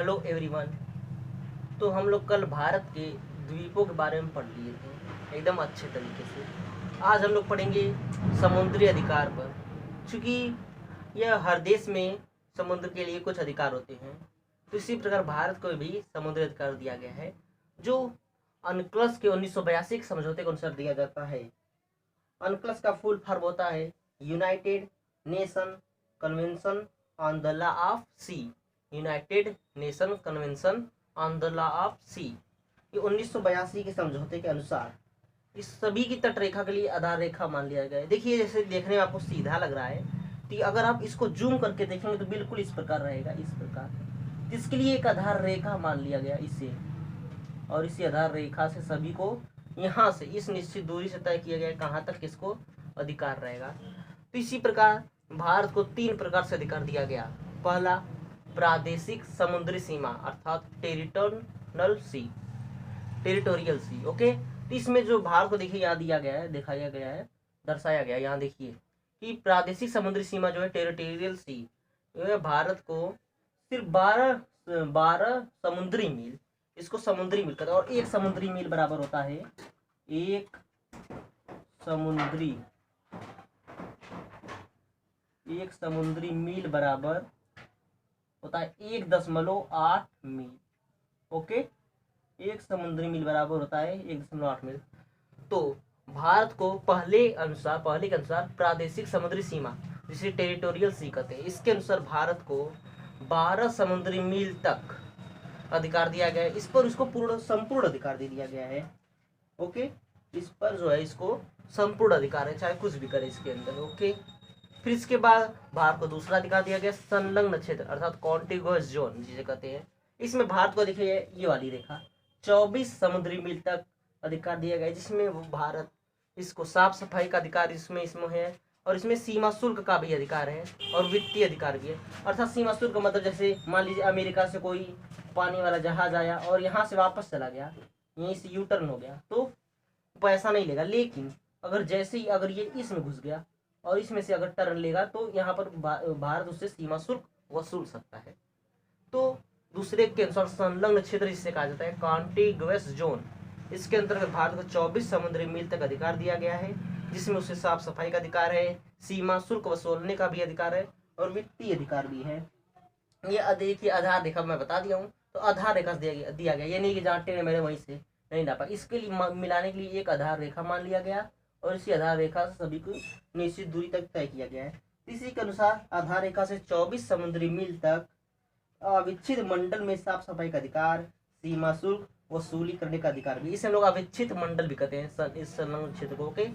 Hello everyone. तो हम लोग कल भारत के द्वीपों के बारे में पढ़ लिए थे एकदम अच्छे तरीके से। आज हम लोग पढ़ेंगे समुद्री अधिकार पर। क्योंकि यह हर देश में समुद्र के लिए कुछ अधिकार होते हैं, तो इसी प्रकार भारत को भी समुद्री अधिकार दिया गया है, जो अनक्लस के 1982 के समझौते के अनुसार दिया जाता है। अनक्लस का फुल फॉर्म होता है United Nation Convention on the Law of Sea. United Nation Convention on the Law of Sea. ये 1982 के समझौते के अनुसार इस सभी की तटरेखा के लिए आधार रेखा मान लिया गया है। देखिए, जैसे देखने में आपको सीधा लग रहा है, तो अगर आप इसको जूम करके देखेंगे तो बिल्कुल इस प्रकार रहेगा, इस प्रकार। इसके लिए एक आधार रेखा मान लिया गया इसे, और इसी आधार रेखा से सभी को यहाँ से इस निश्चित दूरी से तय किया गया कहाँ तक किसको अधिकार रहेगा। तो इसी प्रकार भारत को 3 प्रकार से अधिकार दिया गया। पहला, प्रादेशिक समुद्री सीमा अर्थात टेरिटोरियल सी, टेरिटोरियल सी। ओके, तो इसमें जो भारत को देखिए यहाँ दिया गया है, दिखाया गया है, दर्शाया गया, यहाँ देखिए कि प्रादेशिक समुद्री सीमा जो है टेरिटोरियल सी, भारत को सिर्फ 12 समुद्री मील, इसको समुद्री मील कहते हैं। और एक समुद्री मील बराबर होता है, एक समुद्री मील बराबर होता है 1.8 मील। ओके, एक समुद्री मील बराबर होता है 1.8 मील। तो भारत को पहले के अनुसार प्रादेशिक समुद्री सीमा, जिसे टेरिटोरियल सी कहते हैं, इसके अनुसार भारत को 12 समुद्री मील तक अधिकार दिया गया है। इस पर इसको संपूर्ण अधिकार दे दिया गया है। ओके, इस पर जो है इसको संपूर्ण अधिकार है, चाहे कुछ भी करे इसके अंदर। ओके, फिर इसके बाद भारत को दूसरा अधिकार दिया गया संलग्न क्षेत्र अर्थात कॉन्टिगुअस जोन जिसे कहते हैं। इसमें भारत को देखिए ये वाली रेखा 24 समुद्री मील तक अधिकार दिया गया है, जिसमें भारत इसको साफ सफाई का अधिकार इसमें है, और इसमें सीमा शुल्क का भी अधिकार है और वित्तीय अधिकार भी है। अर्थात सीमा शुल्क का मतलब जैसे मान लीजिए अमेरिका से कोई पानी वाला जहाज आया और यहाँ से वापस चला गया, यहीं से यू टर्न हो गया, तो पैसा नहीं लेगा। लेकिन अगर ये इसमें घुस गया और इसमें से अगर टर्न लेगा तो यहाँ पर भारत उससे सीमा शुल्क वसूल सकता है। तो दूसरे के अनुसार संलग्न क्षेत्र जिसे कहा जाता है कॉन्टिगुअस जोन, इसके अंतर्गत भारत को 24 समुद्री मील तक अधिकार दिया गया है, जिसमें उसे साफ सफाई का अधिकार है, सीमा शुल्क वसूलने का भी अधिकार है और वित्तीय अधिकार भी है। ये देखिए आधार रेखा मैं बता दिया हूँ, तो आधार रेखा दिया गया, ये नहीं कि जहाँ टेढ़े मेढ़े वहीं से नहीं नापा। इसके लिए मिलाने के लिए एक आधार रेखा मान लिया गया और इसी आधार रेखा से सभी को निश्चित दूरी तक तय किया गया है। इसी के अनुसार आधार रेखा से 24 समुद्री मील तक अविच्छिद मंडल में साफ सफाई का अधिकार, सीमा शुल्क वसूली करने का अधिकार भी, इसे हम लोग अविच्छिद मंडल भी कहते हैं इस संलग्न क्षेत्र को। ओके,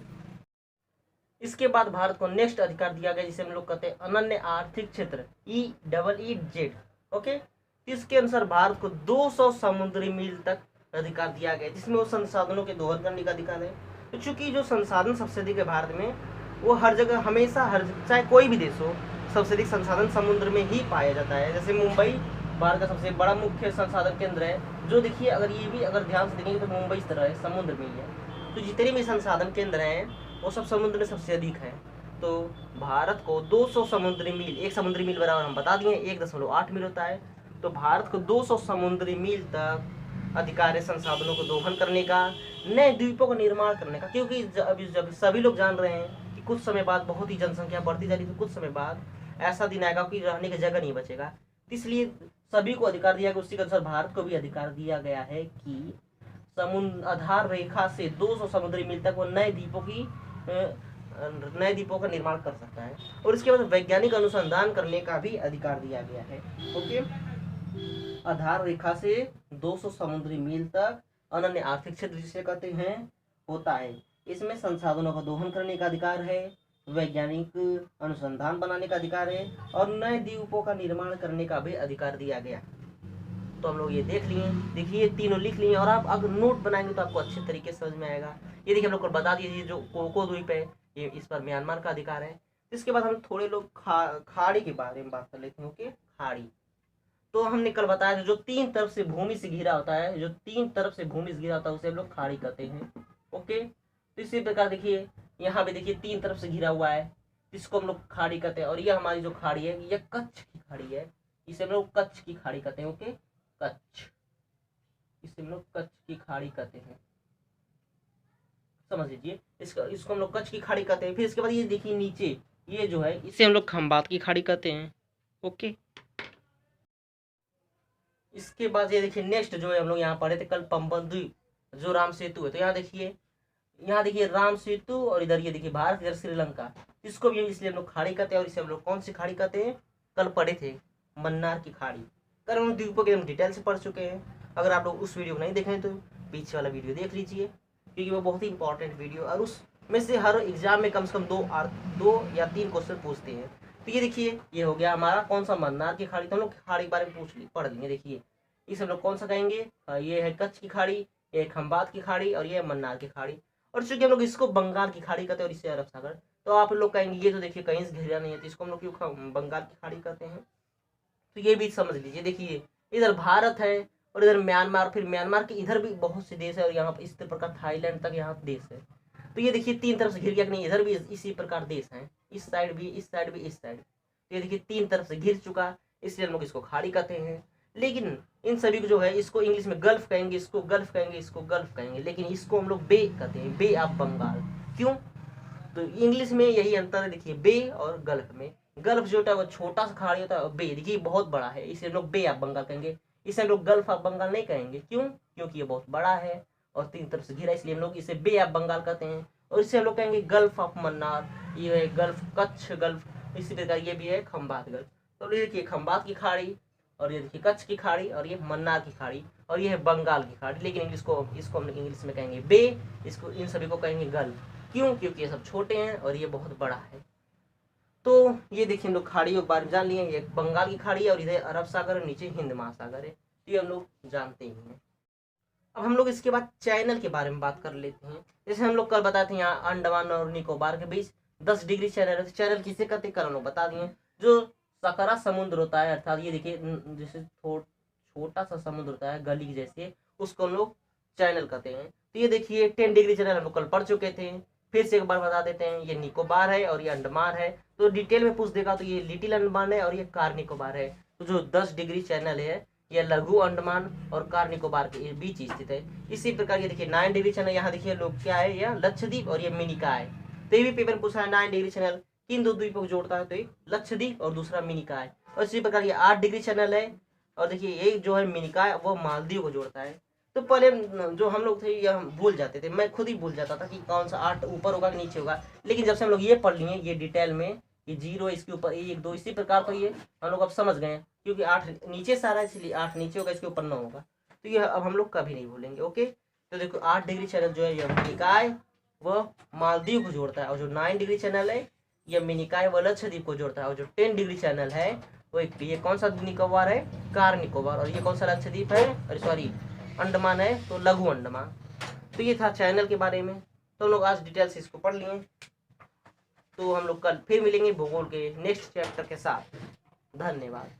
इसके बाद भारत को नेक्स्ट अधिकार दिया गया जिसे हम लोग कहते हैं अनन्य आर्थिक क्षेत्र EEZ। ओके, इसके अनुसार भारत को 200 समुद्री मील तक अधिकार दिया गया, जिसमें वो संसाधनों के दोहन करने का अधिकार है। तो चूंकि जो संसाधन सबसे अधिक है भारत में, वो हर जगह हमेशा चाहे कोई भी देश हो, सबसे अधिक संसाधन समुद्र में ही पाया जाता है। जैसे मुंबई भारत का सबसे बड़ा मुख्य संसाधन केंद्र है, जो देखिए अगर ध्यान से देखेंगे तो मुंबई इस तरह है, समुद्र में ही है। तो जितने भी संसाधन केंद्र हैं वो सब समुद्र में सबसे अधिक है। तो भारत को 200 समुद्री मील, एक समुद्री मील बराबर हम बता दिए 1.8 मील होता है, तो भारत को 200 समुद्री मील तक अधिकार है संसाधनों को दोहन करने का, नए द्वीपों का निर्माण करने का। क्योंकि जब सभी लोग जान रहे हैं कि कुछ समय बाद बहुत ही जनसंख्या बढ़ती जा रही है, तो कुछ समय बाद ऐसा दिन आएगा कि रहने की जगह नहीं बचेगा, इसलिए सभी को अधिकार दिया गया। उसी के अनुसार भारत को भी अधिकार दिया गया है कि आधार रेखा से 200 समुद्री मील तक वो नए द्वीपों का निर्माण कर सकता है, और इसके बाद वैज्ञानिक अनुसंधान करने का भी अधिकार दिया गया है। ओके, आधार रेखा से 200 समुद्री मील तक अनन्य आर्थिक क्षेत्र जिसे कहते हैं होता है। इसमें संसाधनों का दोहन करने का अधिकार है, वैज्ञानिक अनुसंधान बनाने का अधिकार है और नए द्वीपों का निर्माण करने का भी अधिकार दिया गया। तो हम लोग ये देख लिए, देखिए तीनों लिख लिए, और आप अगर नोट बनाएंगे तो आपको अच्छे तरीके से समझ में आएगा। ये देखिए हम लोग को बता दिए जो कोको द्वीप है, ये इस पर म्यांमार का अधिकार है। इसके बाद हम थोड़े लोग खाड़ी के बारे में बात कर लेते हैं। ओके, खाड़ी तो हमने कल बताया जो 3 तरफ से भूमि से घिरा होता है, जो 3 तरफ से भूमि से घिरा होता है उसे हम लोग खाड़ी कहते हैं। ओके, तो इसी प्रकार देखिए यहाँ पे देखिए 3 तरफ से घिरा हुआ है, इसको हम लोग खाड़ी कहते हैं। और ये हमारी जो खाड़ी है ये कच्छ की खाड़ी है, इसे हम लोग कच्छ की खाड़ी कहते हैं। ओके, कच्छ, इसे हम लोग कच्छ की खाड़ी कहते हैं, समझ लीजिए। इसको हम लोग कच्छ की खाड़ी कहते हैं। फिर इसके बाद ये देखिए नीचे, ये जो है इसे हम लोग खंबात की खाड़ी कहते हैं। ओके, इसके बाद ये देखिए नेक्स्ट जो है हम लोग यहाँ पढ़े थे कल, पंबन द्वीप जो राम सेतु है। तो यहाँ देखिए राम सेतु, और इधर ये देखिए भारत, इधर श्रीलंका। इसको भी इसलिए हम लोग खाड़ी कहते हैं। और इसे हम लोग कौन सी खाड़ी कहते हैं, कल पढ़े थे मन्नार की खाड़ी। कल उन द्वीपों के हम डिटेल से पढ़ चुके हैं। अगर आप लोग उस वीडियो को नहीं देखें तो पीछे वाला वीडियो देख लीजिए, क्योंकि वो बहुत ही इंपॉर्टेंट वीडियो, और उसमें से हर एग्जाम में कम से कम 2 या 3 क्वेश्चन पूछते हैं। तो ये देखिए, ये हो गया हमारा कौन सा, मन्नार की खाड़ी। तो हम लोग खाड़ी के बारे में पढ़ लेंगे। देखिए इसे हम लोग कौन सा कहेंगे, ये है कच्छ की खाड़ी, ये है खंबात की खाड़ी, और ये है मन्नार की खाड़ी। और चूंकि हम लोग इसको बंगाल की खाड़ी कहते हैं और इसे अरब सागर, तो आप लोग कहेंगे ये तो देखिए कहीं से घिरा नहीं है, तो इसको हम लोग क्यों बंगाल की खाड़ी कहते हैं। तो ये भी समझ लीजिए। देखिए इधर भारत है, और इधर म्यांमार, फिर म्यांमार के इधर भी बहुत से देश है, और यहाँ पर इस प्रकार थाईलैंड तक यहाँ देश है। तो ये देखिए 3 तरफ से घिर गया कि नहीं, इधर भी इसी प्रकार देश है, इस साइड भी, इस साइड भी, इस साइड। तो ये देखिए 3 तरफ से घिर चुका, इसलिए हम लोग इसको खाड़ी कहते हैं। लेकिन इन सभी को जो है, इसको इंग्लिश में गल्फ कहेंगे, इसको गल्फ कहेंगे, इसको गल्फ कहेंगे, लेकिन इसको हम लोग बे कहते हैं, बे ऑफ बंगाल। क्यों, तो इंग्लिश में यही अंतर है। देखिए बे और गल्फ में, गल्फ जो होता है वो छोटा सा खाड़ी होता है, और बे देखिए बहुत बड़ा है, इसे हम लोग बे ऑफ बंगाल कहेंगे। इसे हम लोग गल्फ ऑफ बंगाल नहीं कहेंगे। क्यों, क्योंकि ये बहुत बड़ा है और 3 तरफ से घिरा, इसलिए हम लोग इसे बे ऑफ बंगाल कहते हैं। और इसे हम लोग कहेंगे गल्फ ऑफ मन्नार, ये है गल्फ कच्छ गल्फ। इसी प्रकार ये भी है खंबात गल्फ। तो ये देखिए खंबात की खाड़ी, और ये देखिए कच्छ की खाड़ी, और ये मन्नार की खाड़ी, और ये है बंगाल की खाड़ी। लेकिन इसको हम लोग इंग्लिश में कहेंगे बे, इसको इन सभी को कहेंगे गल्फ। क्यों, क्योंकि ये सब छोटे हैं और ये बहुत बड़ा है। तो ये देखिए हम लोग खाड़ियों के बारे में जान लिए। ये बंगाल की खाड़ी है, और इधर अरब सागर, और नीचे हिंद महासागर है। ये हम लोग जानते ही हैं। अब हम लोग इसके बाद चैनल के बारे में बात कर लेते हैं। जैसे हम लोग कल बताए थे, यहाँ अंडमान और निकोबार के बीच 10 डिग्री चैनल है। चैनल किसे कहते हैं, कल हम लोग बता दिए। जो सकरा समुद्र होता है, अर्थात ये देखिए जैसे छोटा सा समुद्र होता है गली जैसे, उसको हम लोग चैनल कहते हैं। तो ये देखिए 10 डिग्री चैनल हम लोग कल पढ़ चुके थे। फिर से एक बार बता देते हैं, ये निकोबार है और ये अंडमान है। तो डिटेल में पूछ देगा तो ये लिटिल अंडमान है और ये कार निकोबार है। तो जो 10 डिग्री चैनल है, ये लघु अंडमान और कार निकोबार के बीच स्थित है। इसी प्रकार ये देखिए 9 डिग्री चैनल, यहाँ देखिए लोग क्या है, यह लक्षद्वीप और ये मिनिका है। तो ये भी पेपर पूछा है, 9 डिग्री चैनल किन 2 द्वीपों को जोड़ता है, तो एक लक्षद्वीप और दूसरा मिनिका है। और इसी प्रकार ये 8 डिग्री चैनल है, और देखिए एक जो है मिनिका है वो मालदीव को जोड़ता है। तो पहले जो हम लोग थे ये हम भूल जाते थे, मैं खुद ही भूल जाता था कि कौन सा 8 ऊपर होगा कि नीचे होगा। लेकिन जब से हम लोग ये पढ़ लिए ये डिटेल में, ये 0 इसके ऊपर 1 2 इसी प्रकार, तो ये हम लोग अब समझ गए, क्योंकि 8 नीचे से आ रहा है इसलिए 8 नीचे होगा, इसके ऊपर 9 होगा। तो ये अब हम लोग कभी नहीं भूलेंगे। ओके, तो देखो 8 डिग्री चैनल जो है ये मिनिकाय वह मालदीव को जोड़ता है, और जो 9 डिग्री चैनल है ये मिनिकाय व लक्षद्वीप को जोड़ता है। और जो 10 डिग्री चैनल है वो ये कौन सा निकोबार है, कार निकोबार, और ये कौन सा लक्षद्वीप है, अरे सॉरी अंडमान है, तो लघु अंडमान। तो ये था चैनल के बारे में। तो हम लोग आज डिटेल से इसको पढ़ लिए। तो हम लोग कल फिर मिलेंगे भूगोल के नेक्स्ट चैप्टर के साथ। धन्यवाद।